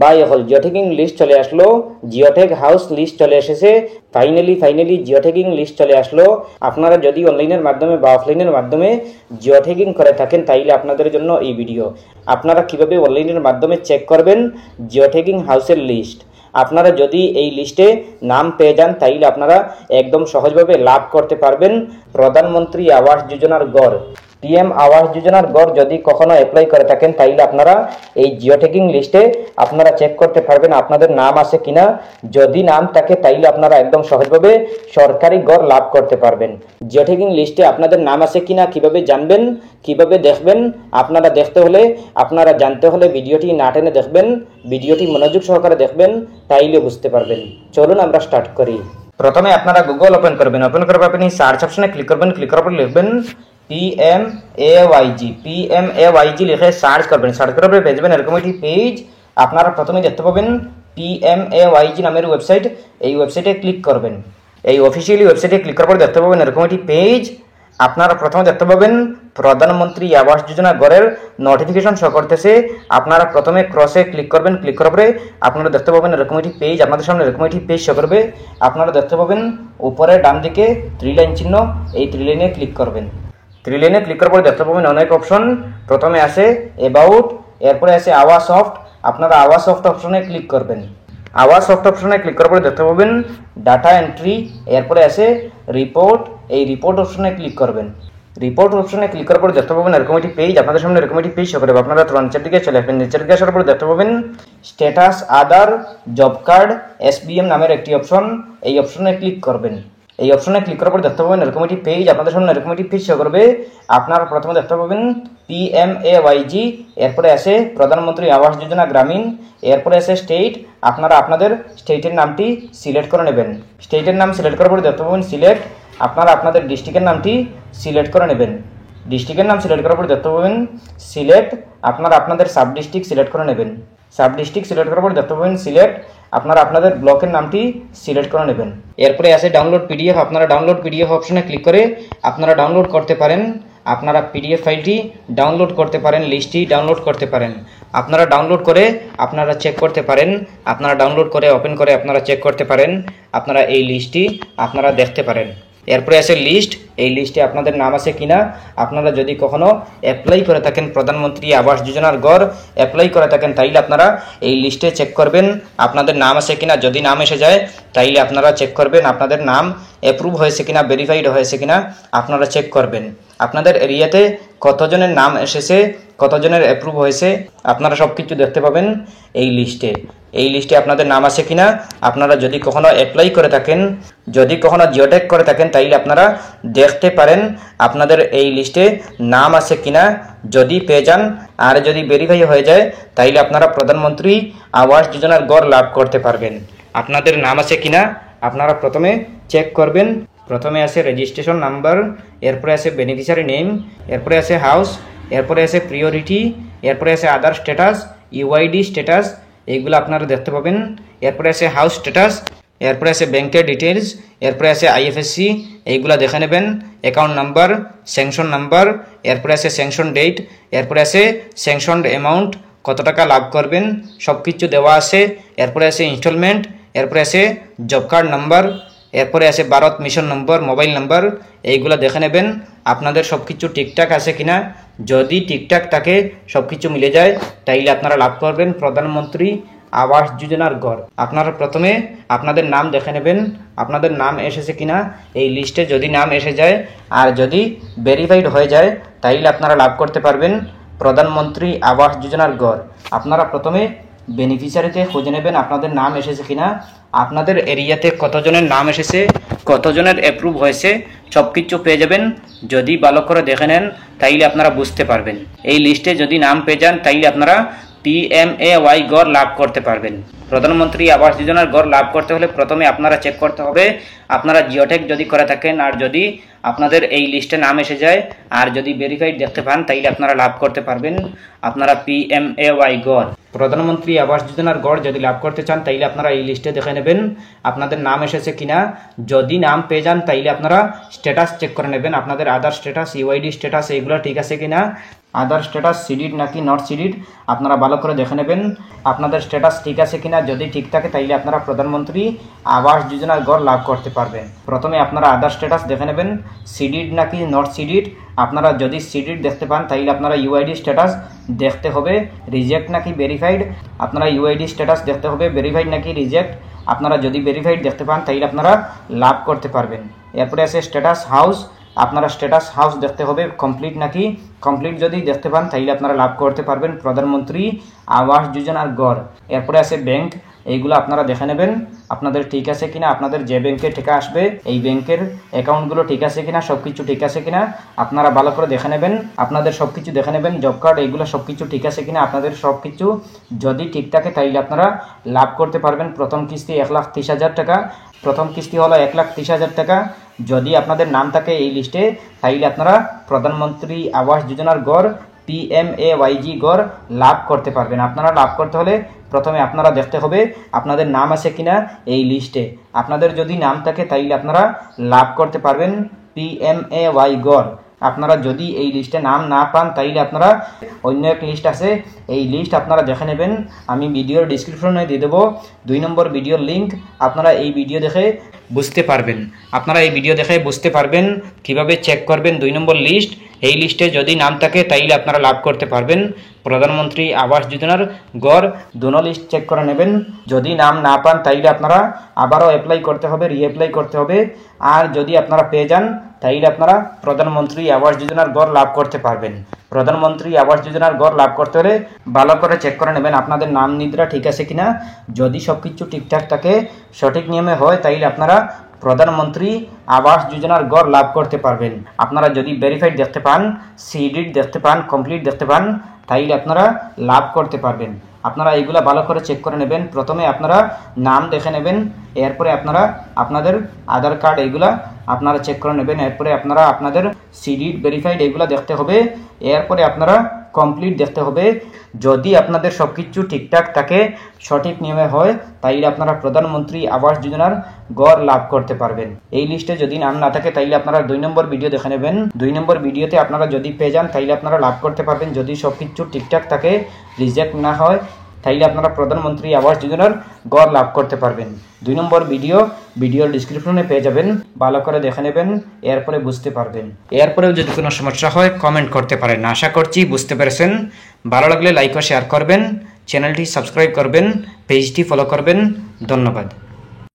বা হল জিওটেকিং লিস্ট চলে আসলো, জিওটেক হাউস লিস্ট চলে এসেছে, ফাইনালি জিওটেকিং লিস্ট চলে আসলো। আপনারা যদি অনলাইনের মাধ্যমে বা অফলাইনের মাধ্যমে জিওটেকিং করে থাকেন তাইলে আপনাদের জন্য এই ভিডিও। আপনারা কিভাবে অনলাইনের মাধ্যমে চেক করবেন জিওটেকিং হাউসের লিস্ট। আপনারা যদি এই লিস্টে নাম পেয়ে যান তাইলে আপনারা একদম সহজভাবে লাভ করতে পারবেন প্রধানমন্ত্রী আবাস যোজনার গড়। পিএম আবাস যোজনার গড় যদি কখনো অ্যাপ্লাই করে থাকেন তাইলে আপনারা এই জিওটেকিং লিস্টে আপনারা চেক করতে পারবেন আপনাদের নাম আছে কিনা। যদি নাম থাকে তাইলে আপনারা একদম সহজভাবে সরকারি গড় লাভ করতে পারবেন। জিওটেকিং লিস্টে আপনাদের নাম আছে কিনা কিভাবে জানবেন, কিভাবে দেখবেন, আপনারা দেখতে হলে, আপনারা জানতে হলে ভিডিওটি না টেনে দেখবেন, ভিডিওটি মনোযোগ সহকারে দেখবেন, তাইলে বুঝতে পারবেন। চলুন আমরা স্টার্ট করি। প্রথমে আপনারা গুগল ওপেন করবেন, ওপেন করার পর আপনি সার্চ অপশনে ক্লিক করবেন, ক্লিক করার পর লিখবেন PMAYG লিখে সার্চ করবেন। সার্চ করার পরে পেয়ে যাবেন এরকম একটি পেজ। আপনারা প্রথমে দেখতে পাবেন PMAYG নামের ওয়েবসাইট। এই ওয়েবসাইটে ক্লিক করবেন। এই অফিসিয়ালি ওয়েবসাইটে ক্লিক করার পর দেখতে পাবেন এরকম একটি পেজ। আপনারা প্রথমে দেখতে পাবেন প্রধানমন্ত্রী আবাস যোজনা গড়ের নোটিফিকেশন শো করতেছে। আপনারা প্রথমে ক্রসে ক্লিক করবেন, ক্লিক করার পরে আপনারা দেখতে পাবেন এরকম একটি পেজ। আপনাদের সামনে এরকম একটি পেজ শো করবে। আপনারা দেখতে পাবেন উপরে ডান দিকে 3 লাইন চিহ্ন, এই 3 লাইনে ক্লিক করবেন। 3 লাইনে ক্লিক করার পরে দেখতে পাবেন অনেক অপশন। প্রথমে আছে অ্যাবাউট, এরপরে আছে আওয়ার সফট। আপনারা আওয়ার সফট অপশনে ক্লিক করবেন। আওয়ার সফট অপশনে ক্লিক করার পরে দেখতে পাবেন ডাটা এন্ট্রি, এরপরে আছে রিপোর্ট। এই রিপোর্ট অপশনে ক্লিক করবেন। রিপোর্ট অপশনে ক্লিক করার পরে দেখতে পাবেন এরকম একটি পেজ। আপনাদের সামনে এরকম একটি পেজ শো করবে। আপনারা নিচের দিকে চলে আসবেন। নিচের দিকে আসার পরে দেখতে পাবেন স্ট্যাটাস আদার জব কার্ড SBM নামের একটি অপশন। এই অপশনে ক্লিক করবেন। এই অপশনে ক্লিক করার পর দেখতে পাবেন এরকম একটি পেজ। আপনাদের সামনে এরকম একটি পেজ শো করবে। আপনারা প্রথমে দেখতে পাবেন PMAYG, এরপরে আছে প্রধানমন্ত্রী আবাস যোজনা গ্রামীণ, এরপরে আছে স্টেট। আপনারা আপনাদের স্টেটের নামটি সিলেক্ট করে নেবেন। স্টেটের নাম সিলেক্ট করার পর দেখতে পাবেন সিলেক্ট। আপনারা আপনাদের ডিস্ট্রিক্টের নামটি সিলেক্ট করে নেবেন। ডিস্ট্রিক্টের নাম সিলেক্ট করার পর দেখতে পাবেন সিলেক্ট। আপনারা আপনাদের সাব ডিস্ট্রিক্ট সিলেক্ট করে নেবেন। সাব ডিস্ট্রিক্ট সিলেক্ট করার পর দেখতে পাবেন সিলেক্ট। আপনারা আপনাদের ব্লকের নামটি সিলেক্ট করে নেবেন। এরপরে আছে ডাউনলোড PDF। আপনারা ডাউনলোড PDF অপশনে ক্লিক করে আপনারা ডাউনলোড করতে পারেন। আপনারা PDF ফাইলটি ডাউনলোড করতে পারেন, লিস্টটি ডাউনলোড করতে পারেন। আপনারা ডাউনলোড করে আপনারা চেক করতে পারেন। আপনারা ডাউনলোড করে ওপেন করে আপনারা চেক করতে পারেন। আপনারা এই লিস্টটি আপনারা দেখতে পারেন। এরপরে আছে লিস্ট। এই লিস্টে আপনাদের নাম আছে কিনা। আপনারা যদি কখনো অ্যাপ্লাই করে থাকেন প্রধানমন্ত্রী আবাস যোজনার গড় অ্যাপ্লাই করে থাকেন তাইলে আপনারা এই লিস্টে চেক করবেন আপনাদের নাম আছে কিনা। যদি নাম এসে যায় তাইলে আপনারা চেক করবেন আপনাদের নাম অ্যাপ্রুভ হয়েছে কিনা, ভেরিফাইড হয়েছে কিনা আপনারা চেক করবেন। আপনাদের এরিয়াতে কতজনের নাম এসেছে, কতজনের অ্যাপ্রুভ হয়েছে আপনারা সব কিছু দেখতে পাবেন এই লিস্টে। এই লিস্টে আপনাদের নাম আছে কিনা। আপনারা যদি কখনো অ্যাপ্লাই করে থাকেন, যদি কখনো জিওটেক করে থাকেন তাইলে আপনারা দেখতে পারেন আপনাদের এই লিস্টে নাম আছে কিনা। যদি পেয়ে যান আর যদি ভেরিফাই হয়ে যায় তাইলে আপনারা প্রধানমন্ত্রী আবাস যোজনার গড় লাভ করতে পারবেন। আপনাদের নাম আছে কিনা আপনারা প্রথমে চেক করবেন। প্রথমে আছে রেজিস্ট্রেশন নাম্বার, এরপরে আছে বেনিফিশিয়ারি নেম, এরপরে আছে হাউস, এরপরে আছে প্রিয়োরিটি, এরপরে আছে আদার স্ট্যাটাস, UID স্ট্যাটাস, এইগুলো আপনারা দেখতে পাবেন। এরপরে আছে হাউস স্ট্যাটাস, এরপরে আছে ব্যাংকের ডিটেলস, এরপরে আছে IFSC, এইগুলা দেখে নেবেন। অ্যাকাউন্ট নাম্বার, স্যাংশন নাম্বার, এরপরে আছে স্যাংশন ডেট, এরপরে আছে স্যাংশনড অ্যামাউন্ট, কত টাকা লাভ করবেন সব কিছু দেওয়া আছে। এরপরে আছে ইনস্টলমেন্ট, এরপরে আছে জব কার্ড নাম্বার, এরপরে আছে ভারত মিশন নম্বর, মোবাইল নাম্বার, এইগুলো দেখে নেবেন আপনাদের সব কিছু ঠিকঠাক আছে কিনা। যদি ঠিকঠাক থাকে, সব কিছু মিলে যায় তাইলে আপনারা লাভ করবেন প্রধানমন্ত্রী আবাস যোজনার গড়। আপনারা প্রথমে আপনাদের নাম দেখে নেবেন আপনাদের নাম এসেছে কিনা এই লিস্টে। যদি নাম এসে যায় আর যদি ভেরিফাইড হয়ে যায় তাইলে আপনারা লাভ করতে পারবেন প্রধানমন্ত্রী আবাস যোজনার গড়। আপনারা প্রথমে বেনিফিশিয়ারিতে খুঁজে নেবেন আপনাদের নাম এসেছে কিনা, আপনাদের এরিয়াতে কতজনের নাম এসেছে, কতজনের অ্যাপ্রুভ হয়েছে সব কিছু পেয়ে যাবেন। যদি ভালো করে দেখে নেন তাইলে আপনারা বুঝতে পারবেন। এই লিস্টে যদি নাম পেয়ে যান তাইলে আপনারা PMAY গড় লাভ করতে পারবেন। প্রধানমন্ত্রী আবাস যোজনার গড় লাভ করতে হলে প্রথমে আপনারা চেক করতে হবে আপনারা জিওটেক যদি করে থাকেন আর যদি আপনাদের এই লিস্টে নাম এসে যায় আর যদি ভেরিফাইড দেখতে পান তাইলে আপনারা লাভ করতে পারবেন আপনারা PMAY গড়। প্রধানমন্ত্রী আবাস যোজনার গড় যদি লাভ করতে চান তাইলে আপনারা এই লিস্টে দেখে নেবেন আপনাদের নাম এসেছে কিনা। যদি নাম পেয়ে যান তাইলে আপনারা স্ট্যাটাস চেক করে নেবেন, আপনাদের আধার স্ট্যাটাস, ইউআইডি স্ট্যাটাস এইগুলো ঠিক আছে কিনা। আধার স্ট্যাটাস সিডিড নাকি নট সিডিড আপনারা ভালো করে দেখে নেবেন আপনাদের স্ট্যাটাস ঠিক আছে কিনা। যদি ঠিক থাকে তাইলে আপনারা প্রধানমন্ত্রী আবাস যোজনার গড় লাভ করতে পারবেন। প্রথমে আপনারা আধার স্ট্যাটাস দেখে নেবেন সিডিড নাকি নট সিডিড। আপনারা যদি সিডিড দেখতে পান তাইলে আপনারা ইউআইডি স্ট্যাটাস দেখতে হবে রিজেক্ট নাকি ভেরিফাইড। আপনারা ইউআইডি স্ট্যাটাস দেখতে হবে ভেরিফাইড নাকি রিজেক্ট। আপনারা যদি ভেরিফাইড দেখতে পান তাইলে আপনারা লাভ করতে পারবেন। এরপরে আছে স্ট্যাটাস হাউস, আপনারা স্ট্যাটাস হাউস দেখতে হবে কমপ্লিট নাকি। কমপ্লিট যদি দেখতে পান তাইলে আপনারা লাভ করতে পারবেন প্রধানমন্ত্রী আবাস যোজনার গড়। এরপরে আছে ব্যাংক, এইগুলো আপনারা দেখে নেবেন আপনাদের ঠিক আছে কিনা, আপনাদের যে ব্যাংকে টাকা আসবে এই ব্যাংকের অ্যাকাউন্টগুলো ঠিক আছে কিনা, সব কিছু ঠিক আছে কিনা আপনারা ভালো করে দেখে নেবেন। আপনাদের সব কিছু দেখে নেবেন, জব কার্ড এইগুলো সব কিছু ঠিক আছে কিনা। আপনাদের সব কিছু যদি ঠিক থাকে তাইলে আপনারা লাভ করতে পারবেন। প্রথম কিস্তি 1,30,000 টাকা, প্রথম কিস্তি হলো 1,30,000 টাকা। যদি আপনাদের নাম থাকে এই লিস্টে তাইলে আপনারা প্রধানমন্ত্রী আবাস যোজনার গড় PMAYG গড় লাভ করতে পারবেন। আপনারা লাভ করতে হলে প্রথমে আপনারা দেখতে হবে আপনাদের নাম আছে কিনা এই লিস্টে। আপনাদের যদি নাম থাকে তাইলে আপনারা লাভ করতে পারবেন PMAY গড়। আপনারা যদি এই লিস্টে নাম না পান তাইলে আপনারা অন্য এক লিস্ট আছে এই লিস্ট আপনারা দেখে নেবেন। আমি ভিডিওর ডিসক্রিপশনে দিয়ে দেবো 2 নম্বর ভিডিওর লিঙ্ক, আপনারা এই ভিডিও দেখে বুঝতে পারবেন। আপনারা এই ভিডিও দেখে বুঝতে পারবেন কিভাবে চেক করবেন 2 নম্বর লিস্ট। এই লিস্টে যদি নাম থাকে তাইলে আপনারা লাভ করতে পারবেন প্রধানমন্ত্রী আবাস যোজনার গড়। দুটো লিস্ট চেক করে নেবেন। যদি নাম না পান তাইলে আপনারা আবারও অ্যাপ্লাই করতে হবে, রিঅ্যাপ্লাই করতে হবে। আর যদি আপনারা পেয়ে যান তাইলে আপনারা প্রধানমন্ত্রী আবাস যোজনার গড় লাভ করতে পারবেন। প্রধানমন্ত্রী আবাস যোজনার গড় লাভ করতে হলে ভালো করে চেক করে নেবেন আপনাদের নাম নিদ্রা ঠিক আছে কিনা। যদি সব কিছু ঠিকঠাক থাকে, সঠিক নিয়মে হয় তাইলে আপনারা প্রধানমন্ত্রী আবাস যোজনার গড় লাভ করতে পারবেন। আপনারা যদি ভেরিফাইড দেখতে পান, সিডিড দেখতে পান, কমপ্লিট দেখতে পান তাইলে আপনারা লাভ করতে পারবেন। আপনারা এইগুলা ভালো করে চেক করে নেবেন। প্রথমে আপনারা নাম দেখে নেবেন, এরপরে আপনারা আপনাদের আধার কার্ড এইগুলা আপনারা চেক করে নেবেন। এরপরে আপনারা আপনাদের সিডিড ভেরিফাইড এইগুলা দেখতে হবে। এরপরে আপনারা কমপ্লিট দেখতে হবে। যদি আপনাদের সব কিছু ঠিকঠাক থাকে, সঠিক নিয়মে হয় তাইলে আপনারা প্রধানমন্ত্রী আবাস যোজনার গড় লাভ করতে পারবেন। এই লিস্টে যদি নাম না থাকে তাইলে আপনারা 2 নম্বর ভিডিও দেখে নেবেন। 2 নম্বর ভিডিওতে আপনারা যদি পেয়ে যান তাইলে আপনারা লাভ করতে পারবেন। যদি সব কিছু ঠিকঠাক থাকে, রিজেক্ট না হয় তাইলে আপনারা প্রধানমন্ত্রী আবাস যোজনার গড় লাভ করতে পারবেন। 2 নম্বর ভিডিওর ডিসক্রিপশনে পেয়ে যাবেন, ভালো করে দেখে নেবেন, এরপরে বুঝতে পারবেন। এরপরেও যদি কোনো সমস্যা হয় কমেন্ট করতে পারেন। আশা করছি বুঝতে পেরেছেন। ভালো লাগলে লাইক ও শেয়ার করবেন, চ্যানেলটি সাবস্ক্রাইব করবেন, পেজটি ফলো করবেন। ধন্যবাদ।